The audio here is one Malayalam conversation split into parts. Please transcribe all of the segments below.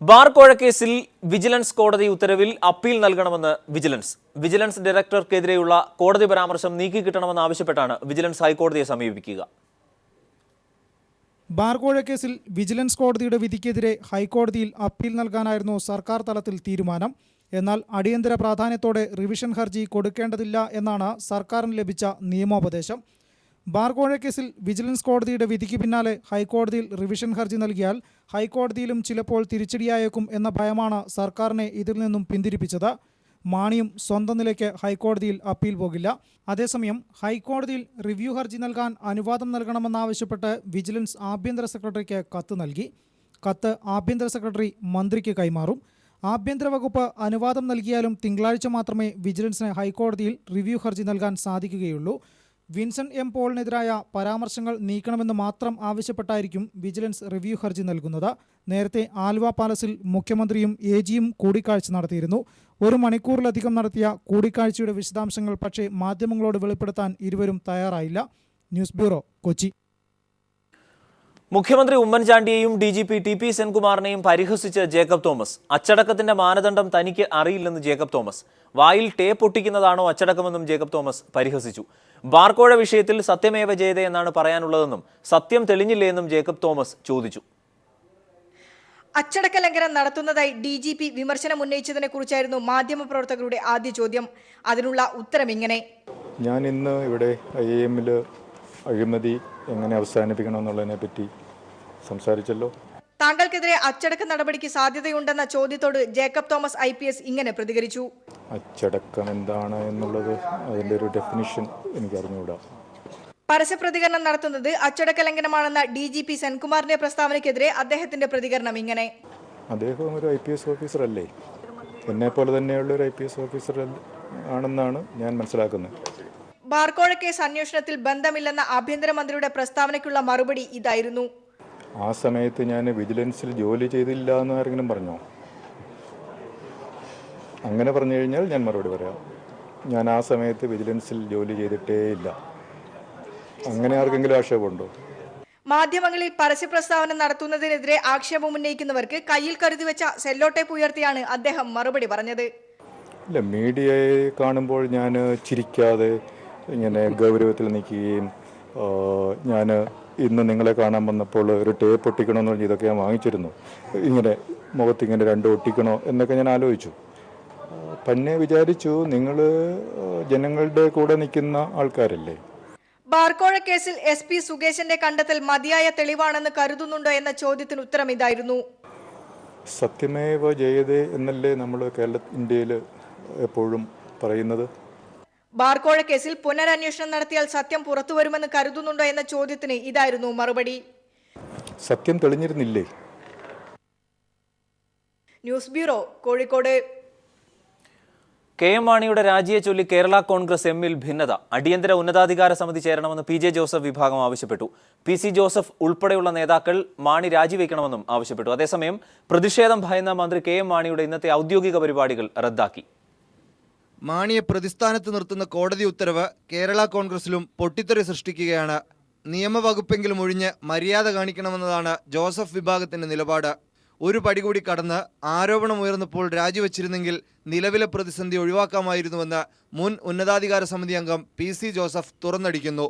ബാർ കോഴക്കേസിൽ വിജിലൻസ് കോടതി ഉത്തരവിൽ അപ്പീൽ നൽകണമെന്ന് വിജിലൻസ് ഡയറക്ടർക്കെതിരെയുള്ള കോടതി പരാമർശം നീക്കിക്കിട്ടണമെന്ന് ആവശ്യപ്പെട്ടാണ് വിജിലൻസ് ഹൈക്കോടതിയെ സമീപിക്കുക. ബാർ കോഴക്കേസിൽ വിജിലൻസ് കോടതിയുടെ വിധിക്കെതിരെ ഹൈക്കോടതിയിൽ അപ്പീൽ നൽകാനായിരുന്നു സർക്കാർ തലത്തിൽ തീരുമാനം. എന്നാൽ അടിയന്തര പ്രാധാന്യത്തോടെ റിവിഷൻ ഹർജി കൊടുക്കേണ്ടതില്ല എന്നാണ് സർക്കാരിന് ലഭിച്ച നിയമോപദേശം. ബാർ കോഴക്കേസിൽ വിജിലൻസ് കോടതിയുടെ വിധിക്ക് പിന്നാലെ ഹൈക്കോടതിയിൽ റിവിഷൻ ഹർജി നൽകിയാൽ ഹൈക്കോടതിയിലും ചിലപ്പോൾ തിരിച്ചടിയായേക്കും എന്ന ഭയമാണ് സർക്കാരിനെ ഇതിൽ നിന്നും പിന്തിരിപ്പിച്ചത്. മാണിയും സ്വന്തം നിലയ്ക്ക് ഹൈക്കോടതിയിൽ അപ്പീൽ പോകില്ല. അതേസമയം ഹൈക്കോടതിയിൽ റിവ്യൂ ഹർജി നൽകാൻ അനുവാദം നൽകണമെന്നാവശ്യപ്പെട്ട് വിജിലൻസ് ആഭ്യന്തര സെക്രട്ടറിക്ക് കത്ത് നൽകി. കത്ത് ആഭ്യന്തര സെക്രട്ടറി മന്ത്രിക്ക് കൈമാറും. ആഭ്യന്തര വകുപ്പ് അനുവാദം നൽകിയാലും തിങ്കളാഴ്ച മാത്രമേ വിജിലൻസിന് ഹൈക്കോടതിയിൽ റിവ്യൂ ഹർജി നൽകാൻ സാധിക്കുകയുള്ളൂ. വിൻസെന്റ് എം പോളിനെതിരായ പരാമർശങ്ങൾ നീക്കണമെന്ന് മാത്രം ആവശ്യപ്പെട്ടായിരിക്കും വിജിലൻസ് റിവ്യൂ ഹർജി നൽകുന്നത്. നേരത്തെ ആലുവ പാലസിൽ മുഖ്യമന്ത്രിയും എജിയും കൂടിക്കാഴ്ച നടത്തിയിരുന്നു. 1 മണിക്കൂറിലധികം നടത്തിയ കൂടിക്കാഴ്ചയുടെ വിശദാംശങ്ങൾ പക്ഷേ മാധ്യമങ്ങളോട് വെളിപ്പെടുത്താൻ ഇരുവരും തയ്യാറായില്ല. News bureau, Kochi. മുഖ്യമന്ത്രി ഉമ്മൻചാണ്ടിയെയും DGP TP സെൻകുമാറിനെയും പരിഹസിച്ച് ജേക്കബ് തോമസ്. അച്ചടക്കത്തിന്റെ മാനദണ്ഡം തനിക്ക് അറിയില്ലെന്ന് ജേക്കബ് തോമസ്. വായിൽ ടേപ്പ് ഒട്ടിക്കുന്നതാണോ അച്ചടക്കമെന്നും ജേക്കബ് തോമസ് പരിഹസിച്ചു. ബാർക്കോഴ വിഷയത്തിൽ സത്യമേവ ജയതേ എന്നാണ് പറയാനുള്ളതെന്നും സത്യം തെളിഞ്ഞില്ലേ എന്നും ജേക്കബ് തോമസ് ചോദിച്ചു. അച്ചടക്ക ലംഘനം നടത്തുന്നതായി DGP വിമർശനം ഉന്നയിച്ചതിനെ കുറിച്ചായിരുന്നു മാധ്യമപ്രവർത്തകരുടെ ആദ്യ ചോദ്യം. അതിനുള്ള ഉത്തരം ഇങ്ങനെ: ഞാൻ ഇന്ന് ഇവിടെ IIM അഴിമതി എങ്ങനെ അവസാനിപ്പിക്കണമെന്നുള്ളതിനെ പറ്റി സംസാരിച്ചല്ലോ. താങ്കൾക്കെതിരെ അച്ചടക്ക നടപടിക്ക് സാധ്യതയുണ്ടെന്ന ചോദ്യത്തോട് ജേക്കബ് തോമസ് IPS ഇങ്ങനെ പ്രതികരിച്ചു: അച്ചടക്കം എന്താണ് എന്നുള്ളത് അതിൻ്റെ ഒരു ഡെഫിനിഷൻ എനിക്ക് അറിഞ്ഞുകൂടാ. പരസ്യപ്രതികരണം നടത്തുന്നത് അച്ചടക്ക ലംഘനമാണെന്ന DGP സെൻകുമാറിന്റെ പ്രസ്താവനയ്ക്കെതിരെ അദ്ദേഹത്തിന്റെ പ്രതികരണം ഇങ്ങനെ: അദ്ദേഹം ഒരു IPS ഓഫീസർ അല്ലേ, എന്നെപ്പോലെ തന്നെയുള്ള ഒരു IPS ഓഫീസർ ആണെന്നാണ് ഞാൻ മനസ്സിലാക്കുന്നത്. ബാർക്കോഴ കേസ് അന്വേഷണത്തിൽ ബന്ധമില്ലെന്ന ആഭ്യന്തരമന്ത്രിയുടെ പ്രസ്താവനയ്ക്കുള്ള മറുപടി ഇതായിരുന്നു: ആ സമയത്ത് ഞാൻ വിജിലൻസിൽ ജോലി ചെയ്തില്ല എന്ന് ആരെങ്കിലും പറഞ്ഞോ? അങ്ങനെ പറഞ്ഞു കഴിഞ്ഞാൽ ഞാൻ മറുപടി പറയാം. ഞാൻ ആ സമയത്ത് വിജിലൻസിൽ ജോലി ചെയ്തിട്ടേ ഇല്ല. അങ്ങനെ ആർക്കെങ്കിലും ആക്ഷേപമുണ്ടോ? മാധ്യമങ്ങളിൽ പരസ്യപ്രസ്താവന നടത്തുന്നതിനെതിരെ ആക്ഷേപം ഉന്നയിക്കുന്നവർക്ക് കയ്യിൽ കരുതി വെച്ച സെല്ലോ ടേപ്പ് ഉയർത്തിയാണ് അദ്ദേഹം മറുപടി പറഞ്ഞത്. ഇല്ല, മീഡിയയെ കാണുമ്പോൾ ഞാൻ ചിരിക്കാതെ ഇങ്ങനെ ഗൗരവത്തിൽ നിൽക്കുകയും, ഞാൻ ഇന്ന് നിങ്ങളെ കാണാൻ വന്നപ്പോൾ ഒരു ടേപ്പ് ഒട്ടിക്കണമെന്ന് പറഞ്ഞ് ഇതൊക്കെ ഞാൻ വാങ്ങിച്ചിരുന്നു, ഇങ്ങനെ മുഖത്തിങ്ങനെ 2 ഒട്ടിക്കണോ എന്നൊക്കെ ഞാൻ ആലോചിച്ചു. പിന്നെ വിചാരിച്ചു നിങ്ങൾ ജനങ്ങളുടെ കൂടെ നിൽക്കുന്ന ആൾക്കാരല്ലേ. ബാർക്കോഴ കേസിൽ SP സുകേശന്റെ കണ്ടെത്തൽ മതിയായ തെളിവാണെന്ന് കരുതുന്നുണ്ടോ എന്ന ചോദ്യത്തിന് ഉത്തരം ഇതായിരുന്നു: സത്യമേവ ജയതേ എന്നല്ലേ നമ്മൾ ഇന്ത്യയിൽ എപ്പോഴും പറയുന്നത്. ബാർക്കോഴ കേസിൽ പുനരന്വേഷണം നടത്തിയാൽ സത്യം പുറത്തുവരുമെന്ന് കരുതുന്നുണ്ടോ എന്ന ചോദ്യത്തിന് ഇതായിരുന്നു മറുപടി. സത്യം തെളിഞ്ഞിരുന്നില്ലേ? News bureau, Kozhikode. KM മാണിയുടെ രാജിയെ ചൊല്ലി കേരള കോൺഗ്രസ് എമ്മിൽ ഭിന്നത. അടിയന്തര ഉന്നതാധികാര സമിതി ചേരണമെന്ന് PJ ജോസഫ് വിഭാഗം ആവശ്യപ്പെട്ടു. PC ജോസഫ് ഉൾപ്പെടെയുള്ള നേതാക്കൾ മാണി രാജിവെക്കണമെന്നും ആവശ്യപ്പെട്ടു. അതേസമയം പ്രതിഷേധം ഭയന്ന മന്ത്രി KM മാണിയുടെ ഇന്നത്തെ ഔദ്യോഗിക പരിപാടികൾ റദ്ദാക്കി. മാണിയെ പ്രതിസ്ഥാനത്ത് നിർത്തുന്ന കോടതി ഉത്തരവ് കേരള കോൺഗ്രസിലും പൊട്ടിത്തെറി സൃഷ്ടിക്കുകയാണ്. നിയമവകുപ്പെങ്കിലും ഒഴിഞ്ഞ് മര്യാദ കാണിക്കണമെന്നതാണ് ജോസഫ് വിഭാഗത്തിന്റെ നിലപാട്. ഒരു പടി കൂടി കടന്ന് ആരോപണമുയർന്നപ്പോൾ രാജിവെച്ചിരുന്നെങ്കിൽ നിലവിലെ പ്രതിസന്ധി ഒഴിവാക്കാമായിരുന്നുവെന്ന് മുൻ ഉന്നതാധികാര സമിതി അംഗം PC ജോസഫ് തുറന്നടിക്കുന്നു.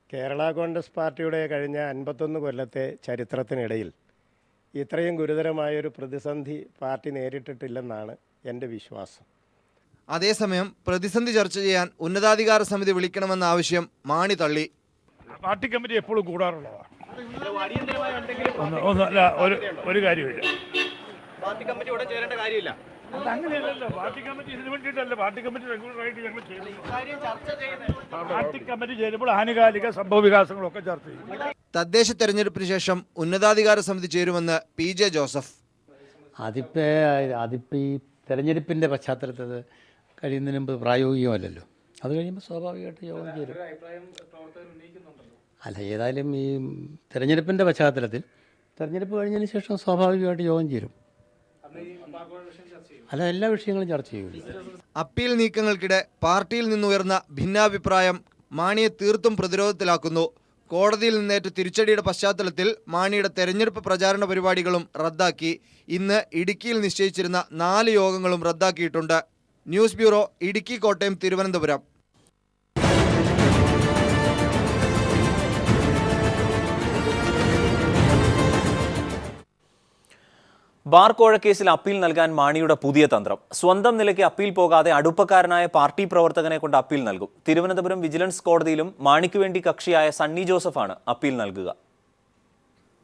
കേരള കോൺഗ്രസ് പാർട്ടിയുടെ കഴിഞ്ഞ 51 കൊല്ലത്തെ ചരിത്രത്തിനിടയിൽ ഇത്രയും ഗുരുതരമായൊരു പ്രതിസന്ധി പാർട്ടി നേരിട്ടിട്ടില്ലെന്നാണ് എൻ്റെ വിശ്വാസം. അതേസമയം പ്രതിസന്ധി ചർച്ച ചെയ്യാൻ ഉന്നതാധികാര സമിതി വിളിക്കണമെന്ന ആവശ്യം മാണി തള്ളി. പാർട്ടി കമ്മിറ്റി എപ്പോഴും കൂടാറുള്ളതാണ്. ഒരു കാര്യമില്ല. പാർട്ടി കമ്മിറ്റി ഉടൻ ചേരേണ്ട കാര്യമില്ല. അങ്ങനെയല്ലല്ലോ. പാർട്ടി കമ്മിറ്റി ഇതിനു വേണ്ടിയിട്ടല്ല. പാർട്ടി കമ്മിറ്റി റെഗുലറായിട്ട് ഞങ്ങൾ ചെയ്യുന്നു. പാർട്ടി കമ്മിറ്റി ചേരുമ്പോൾ ആനുകാലിക സംഭവ വികാസങ്ങളൊക്കെ ചർച്ച ചെയ്യും. തദ്ദേശ തെരഞ്ഞെടുപ്പിന് ശേഷം ഉന്നതാധികാര സമിതി ചേരുമെന്ന് PJ ജോസഫ്. അതിപ്പോൾ ഈ തെരഞ്ഞെടുപ്പിൻ്റെ പശ്ചാത്തലത്തിൽ കഴിയുന്നതിന് മുമ്പ് പ്രായോഗികമല്ലല്ലോ. അത് കഴിയുമ്പോൾ സ്വാഭാവികമായിട്ട് യോഗം ചേരും. അല്ല, ഏതായാലും ഈ തെരഞ്ഞെടുപ്പിൻ്റെ പശ്ചാത്തലത്തിൽ തെരഞ്ഞെടുപ്പ് കഴിഞ്ഞതിന് ശേഷം സ്വാഭാവികമായിട്ട് യോഗം ചേരും. അല്ല, എല്ലാ വിഷയങ്ങളും ചർച്ച ചെയ്യും. അപ്പീൽ നീക്കങ്ങൾക്കിടെ പാർട്ടിയിൽ നിന്നുയർന്ന ഭിന്നാഭിപ്രായം മാണിയെ തീർത്തും പ്രതിരോധത്തിലാക്കുന്നു. കോടതിയിൽ നിന്നേറ്റ തിരിച്ചടിയുടെ പശ്ചാത്തലത്തിൽ മാണിയുടെ തെരഞ്ഞെടുപ്പ് പ്രചാരണ പരിപാടികളും റദ്ദാക്കി. ഇന്ന് ഇടുക്കിയിൽ നിശ്ചയിച്ചിരുന്ന 4 യോഗങ്ങളും റദ്ദാക്കിയിട്ടുണ്ട്. News bureau, Idukki, Kottayam, Thiruvananthapuram. Bar കോഴക്കേസിൽ അപ്പീൽ നൽകാൻ മാണിയുടെ പുതിയ തന്ത്രം. സ്വന്തം നിലയ്ക്ക് അപ്പീൽ പോകാതെ അടുപ്പക്കാരനായ പാർട്ടി പ്രവർത്തകനെ കൊണ്ട് അപ്പീൽ നൽകും. തിരുവനന്തപുരം വിജിലൻസ് കോടതിയിലും മാണിക്ക് വേണ്ടി കക്ഷിയായ സണ്ണി ജോസഫാണ് അപ്പീൽ നൽകുക.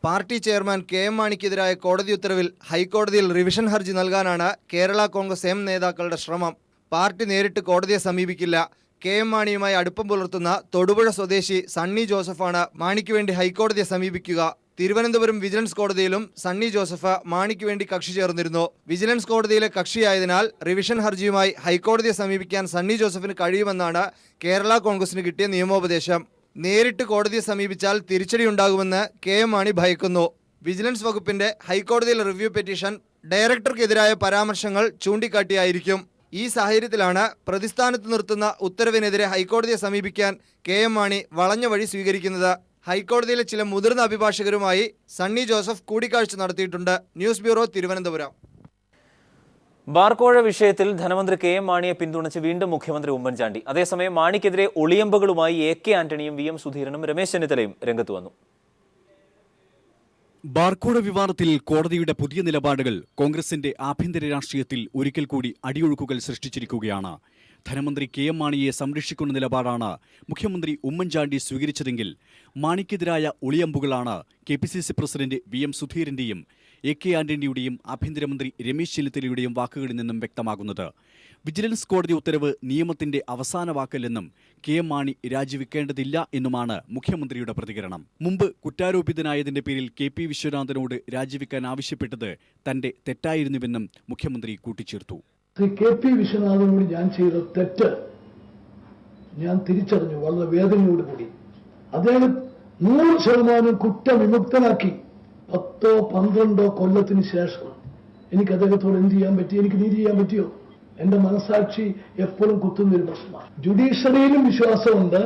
പാർട്ടി ചെയർമാൻ KM മാണിക്കെതിരായ കോടതി ഉത്തരവിൽ ഹൈക്കോടതിയിൽ റിവിഷൻ ഹർജി നൽകാനാണ് കേരള കോൺഗ്രസ് എം നേതാക്കളുടെ ശ്രമം. പാർട്ടി നേരിട്ട് കോടതിയെ സമീപിക്കില്ല. KM മാണിയുമായി അടുപ്പം പുലർത്തുന്ന തൊടുപുഴ സ്വദേശി സണ്ണി ജോസഫാണ് മാണിക്ക് വേണ്ടി ഹൈക്കോടതിയെ സമീപിക്കുക. തിരുവനന്തപുരം വിജിലൻസ് കോടതിയിലും സണ്ണി ജോസഫ് മാണിക്ക് വേണ്ടി കക്ഷി ചേർന്നിരുന്നു. വിജിലൻസ് കോടതിയിലെ കക്ഷിയായതിനാൽ റിവിഷൻ ഹർജിയുമായി ഹൈക്കോടതിയെ സമീപിക്കാൻ സണ്ണി ജോസഫിന് കഴിയുമെന്നാണ് കേരള കോൺഗ്രസിന് കിട്ടിയ നിയമോപദേശം. നേരിട്ട് കോടതിയെ സമീപിച്ചാൽ തിരിച്ചടിയുണ്ടാകുമെന്ന് KM മാണി ഭയക്കുന്നു. വിജിലൻസ് വകുപ്പിന്റെ ഹൈക്കോടതിയിലെ റിവ്യൂ പെറ്റീഷൻ ഡയറക്ടർക്കെതിരായ പരാമർശങ്ങൾ ചൂണ്ടിക്കാട്ടിയായിരിക്കും. ഈ സാഹചര്യത്തിലാണ് പ്രതിസ്ഥാനത്ത് നിർത്തുന്ന ഉത്തരവിനെതിരെ ഹൈക്കോടതിയെ സമീപിക്കാൻ KM മാണി വളഞ്ഞ വഴി സ്വീകരിക്കുന്നത്. ഹൈക്കോടതിയിലെ ചില മുതിർന്ന അഭിഭാഷകരുമായി സണ്ണി ജോസഫ് കൂടിക്കാഴ്ച നടത്തിയിട്ടുണ്ട്. News bureau, Thiruvananthapuram. ബാർക്കോഴ വിഷയത്തിൽ ധനമന്ത്രി KM മാണിയെ പിന്തുണച്ച് വീണ്ടും മുഖ്യമന്ത്രി ഉമ്മൻചാണ്ടി. അതേസമയം മാണിക്കെതിരെ ഒളിയമ്പുകളുമായി AK ആന്റണിയും VM സുധീരനും രമേശ് ചെന്നിത്തലയും രംഗത്ത് വന്നു. ബാർക്കോഴ വിവാദത്തിൽ കോടതിയുടെ പുതിയ നിലപാടുകൾ കോൺഗ്രസിന്റെ ആഭ്യന്തര രാഷ്ട്രീയത്തിൽ ഒരിക്കൽ കൂടി അടിയൊഴുക്കുകൾ സൃഷ്ടിച്ചിരിക്കുകയാണ്. ധനമന്ത്രി KM മാണിയെ സംരക്ഷിക്കുന്ന നിലപാടാണ് മുഖ്യമന്ത്രി ഉമ്മൻചാണ്ടി സ്വീകരിച്ചതെങ്കിൽ മാണിക്കെതിരായ ഒളിയമ്പുകളാണ് KPCC പ്രസിഡന്റ് VM സുധീരന്റെയും AK ആന്റണിയുടെയും ആഭ്യന്തരമന്ത്രി രമേശ് ചെന്നിത്തലയുടെയും വാക്കുകളിൽ നിന്നും വ്യക്തമാകുന്നത്. വിജിലൻസ് കോടതി ഉത്തരവ് നിയമത്തിന്റെ അവസാന വാക്കല്ലെന്നും KM മാണി രാജിവെക്കേണ്ടതില്ല എന്നുമാണ് മുഖ്യമന്ത്രിയുടെ പ്രതികരണം. മുമ്പ് കുറ്റാരോപിതനായതിന്റെ പേരിൽ KP വിശ്വനാഥനോട് രാജിവെക്കാൻ ആവശ്യപ്പെട്ടത് തന്റെ തെറ്റായിരുന്നുവെന്നും മുഖ്യമന്ത്രി കൂട്ടിച്ചേർത്തു. KP വിശ്വനാഥനോട് ഞാൻ ചെയ്ത തെറ്റ് ഞാൻ തിരിച്ചറിഞ്ഞു. വളരെ വേദനയോടുകൂടി അദ്ദേഹം 100% കുറ്റവിമുക്തനാക്കി. 10-12 കൊല്ലത്തിന് ശേഷം എനിക്ക് അദ്ദേഹത്തോട് എന്ത് ചെയ്യാൻ പറ്റി? എനിക്ക് നീതി ചെയ്യാൻ പറ്റിയോ? എന്റെ മനസാക്ഷി എപ്പോഴും കുത്തുന്നൊരു പ്രശ്നമാണ്. ജുഡീഷ്യറിയിലും വിശ്വാസമുണ്ട്,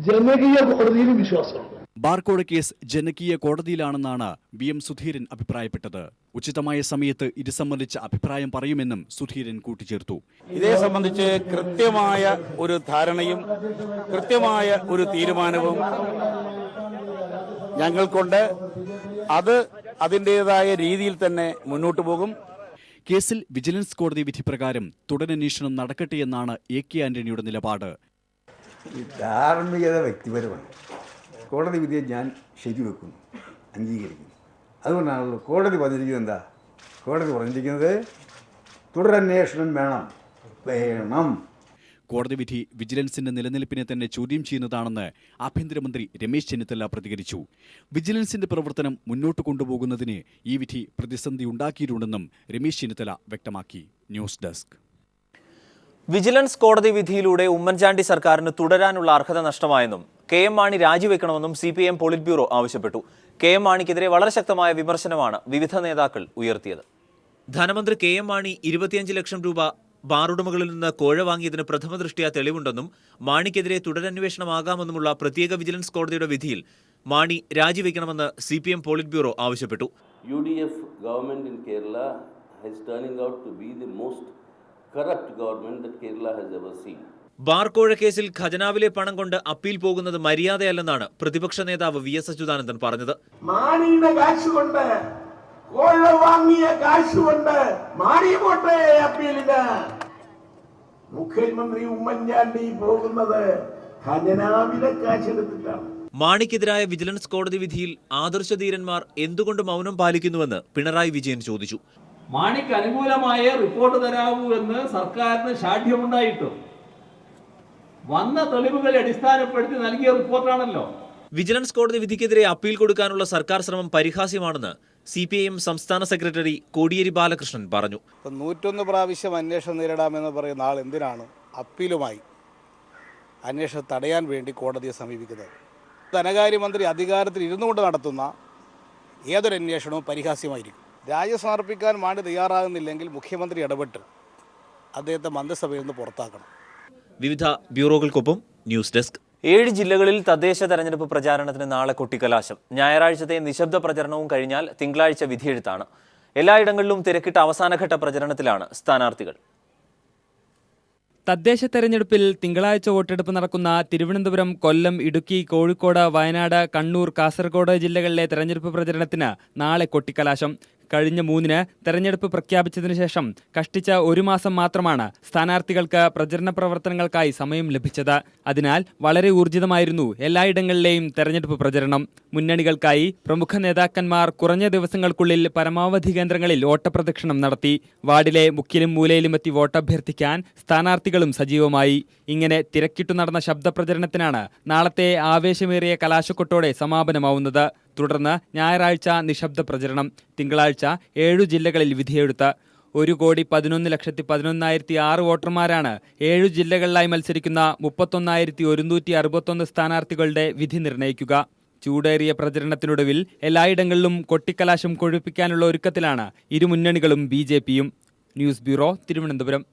ജനകീയ കോടതിയിലും വിശ്വാസമുണ്ട്. ബാർക്കോഴ കേസ് ജനകീയ കോടതിയിലാണെന്നാണ് VM സുധീരൻ അഭിപ്രായപ്പെട്ടത്. ഉചിതമായ സമയത്ത് ഇത് സംബന്ധിച്ച അഭിപ്രായം പറയുമെന്നും സുധീരൻ കൂട്ടിച്ചേർത്തു. ഇതേ സംബന്ധിച്ച് കൃത്യമായ ഒരു ധാരണയും കൃത്യമായ ഒരു തീരുമാനവും ഞങ്ങൾക്കുണ്ട്. അത് അതിൻ്റെതായ രീതിയിൽ തന്നെ മുന്നോട്ട് പോകും. കേസിൽ വിജിലൻസ് കോടതി വിധി പ്രകാരം തുടരന്വേഷണം നടക്കട്ടെയെന്നാണ് AK ആന്റണിയുടെ നിലപാട്. ഈ ധാർമ്മികത വ്യക്തിപരമാണ്. കോടതി വിധിയെ ഞാൻ ശരിവെക്കുന്നു, അംഗീകരിക്കുന്നു. അതുകൊണ്ടാണല്ലോ കോടതി പറഞ്ഞിരിക്കുന്നത്. എന്താ കോടതി പറഞ്ഞിരിക്കുന്നത്? തുടരന്വേഷണം വേണം. കോടതി വിധി വിജിലൻസിന്റെ നിലനിൽപ്പിനെ തന്നെ ചോദ്യം ചെയ്യുന്നതാണെന്ന് ആഭ്യന്തരമന്ത്രി രമേശ് ചെന്നിത്തല പ്രതികരിച്ചു. വിജിലൻസിന്റെ പ്രവർത്തനം മുന്നോട്ട് കൊണ്ടുപോകുന്നതിന് ഈ വിധി പ്രതിസന്ധി ഉണ്ടാക്കിയിട്ടുണ്ടെന്നും രമേശ് ചെന്നിത്തല വ്യക്തമാക്കി. News desk. വിജിലൻസ് കോടതി വിധിയിലൂടെ ഉമ്മൻചാണ്ടി സർക്കാരിന് തുടരാനുള്ള അർഹത നഷ്ടമായെന്നും KM മാണി രാജിവെക്കണമെന്നും CPIM പോളിറ്റ് ബ്യൂറോ ആവശ്യപ്പെട്ടു. KM മാണിക്കെതിരെ വളരെ ശക്തമായ വിമർശനമാണ് വിവിധ നേതാക്കൾ ഉയർത്തിയത്. ധനമന്ത്രി KM മാണി 25 ലക്ഷം രൂപ ബാറുടമകളിൽ നിന്ന് കോഴ വാങ്ങിയതിന് പ്രഥമ ദൃഷ്ട്യാ തെളിവുണ്ടെന്നും മാണിക്കെതിരെ തുടരന്വേഷണമാകാമെന്നുമുള്ള പ്രത്യേക വിജിലൻസ് കോടതിയുടെ വിധിയിൽ മാണി രാജിവെക്കണമെന്ന് CPIM പോളിറ്റ് ബ്യൂറോ ആവശ്യപ്പെട്ടു. UDF government in Kerala is turning out to be the most corrupt government that Kerala has ever seen. ബാർക്കോഴ കേസിൽ ഖജനാവിലെ പണം കൊണ്ട് അപ്പീൽ പോകുന്നത് മര്യാദയല്ലെന്നാണ് പ്രതിപക്ഷ നേതാവ് VS അച്യുതാനന്ദൻ പറഞ്ഞത്. മാണിയുടെ കാശ് കൊണ്ട്, കോഴ വാങ്ങിയ കാശ് കൊണ്ട് മാണി പോട്ടെ അപ്പീലിന്. മുഖ്യമന്ത്രി ഉമ്മൻചാണ്ടി പോകുന്നത് ഖജനാവിലെ കാശെടുത്തിട്ടാണ്. മാണിക്കെതിരായ വിജിലൻസ് കോടതി വിധിയിൽ ആദർശധീരന്മാർ എന്തുകൊണ്ട് മൗനം പാലിക്കുന്നുവെന്ന് പിണറായി വിജയൻ ചോദിച്ചു. മാണിക്ക് അനുകൂലമായ റിപ്പോർട്ട് തരാവൂ എന്ന് സർക്കാരിന് ശാഠ്യമുണ്ടായിട്ടും വന്ന തെളിവുകളെ അടിസ്ഥാനപ്പെടുത്തി നൽകിയ റിപ്പോർട്ടാണല്ലോ. വിജിലൻസ് കോടതി വിധിക്കെതിരെ അപ്പീൽ കൊടുക്കാനുള്ള സർക്കാർ ശ്രമം പരിഹാസ്യമാണെന്ന് CPIM സംസ്ഥാന സെക്രട്ടറി കോടിയേരി ബാലകൃഷ്ണൻ പറഞ്ഞു. 101 പ്രാവശ്യം അന്വേഷണം നേരിടാമെന്ന് പറയുന്ന ആൾ എന്തിനാണ് അപ്പീലുമായി അന്വേഷണം തടയാൻ വേണ്ടി കോടതിയെ സമീപിക്കുന്നത്? ധനകാര്യമന്ത്രി അധികാരത്തിൽ ഇരുന്നുകൊണ്ട് നടത്തുന്ന ഏതൊരു അന്വേഷണവും പരിഹാസ്യമായിരിക്കും. രാജി സമർപ്പിക്കാൻ മാണി തയ്യാറാകുന്നില്ലെങ്കിൽ മുഖ്യമന്ത്രി ഇടപെട്ട് അദ്ദേഹത്തെ മന്ത്രിസഭയിൽ നിന്ന് പുറത്താക്കണം. വിവിധ ബ്യൂറോകൾക്കൊപ്പം ന്യൂസ് ഡെസ്ക്. 7 ജില്ലകളിൽ തദ്ദേശ തെരഞ്ഞെടുപ്പ് പ്രചാരണത്തിന് നാളെ കൊട്ടിക്കലാശം. ഞായറാഴ്ചത്തെ നിശബ്ദ പ്രചരണവും കഴിഞ്ഞാൽ തിങ്കളാഴ്ച വിധിയെഴുത്താണ്. എല്ലായിടങ്ങളിലും തിരക്കിട്ട അവസാനഘട്ട പ്രചരണത്തിലാണ് സ്ഥാനാർത്ഥികൾ. തദ്ദേശ തെരഞ്ഞെടുപ്പിൽ തിങ്കളാഴ്ച വോട്ടെടുപ്പ് നടക്കുന്ന തിരുവനന്തപുരം, കൊല്ലം, ഇടുക്കി, കോഴിക്കോട്, വയനാട്, കണ്ണൂർ, കാസർഗോഡ് ജില്ലകളിലെ തെരഞ്ഞെടുപ്പ് പ്രചരണത്തിന് നാളെ കൊട്ടിക്കലാശം. കഴിഞ്ഞ 3-ന് തെരഞ്ഞെടുപ്പ് പ്രഖ്യാപിച്ചതിനു ശേഷം കഷ്ടിച്ച 1 മാസം മാത്രമാണ് സ്ഥാനാർത്ഥികൾക്ക് പ്രചരണ പ്രവർത്തനങ്ങൾക്കായി സമയം ലഭിച്ചത്. അതിനാൽ വളരെ ഊർജിതമായിരുന്നു എല്ലായിടങ്ങളിലെയും തെരഞ്ഞെടുപ്പ് പ്രചരണം. മുന്നണികൾക്കായി പ്രമുഖ നേതാക്കന്മാർ കുറഞ്ഞ ദിവസങ്ങൾക്കുള്ളിൽ പരമാവധി കേന്ദ്രങ്ങളിൽ ഓട്ടപ്രദക്ഷിണം നടത്തി. വാർഡിലെ മുക്കിലും മൂലയിലുമെത്തി വോട്ടഭ്യർത്ഥിക്കാൻ സ്ഥാനാർത്ഥികളും സജീവമായി. ഇങ്ങനെ തിരക്കിട്ടു നടന്ന ശബ്ദപ്രചരണത്തിനാണ് നാളത്തെ ആവേശമേറിയ കലാശക്കൊട്ടോടെ സമാപനമാവുന്നത്. തുടർന്ന് ഞായറാഴ്ച നിശബ്ദ പ്രചരണം. തിങ്കളാഴ്ച 7 ജില്ലകളിൽ വിധിയെഴുത്ത്. 1,11,11,006 വോട്ടർമാരാണ് 7 ജില്ലകളിലായി മത്സരിക്കുന്ന 31,161 സ്ഥാനാർത്ഥികളുടെ വിധി നിർണ്ണയിക്കുക. ചൂടേറിയ പ്രചരണത്തിനൊടുവിൽ എല്ലായിടങ്ങളിലും കൊട്ടിക്കലാശം കൊഴുപ്പിക്കാനുള്ള ഒരുക്കത്തിലാണ് ഇരു മുന്നണികളും BJPയും. News bureau, Thiruvananthapuram.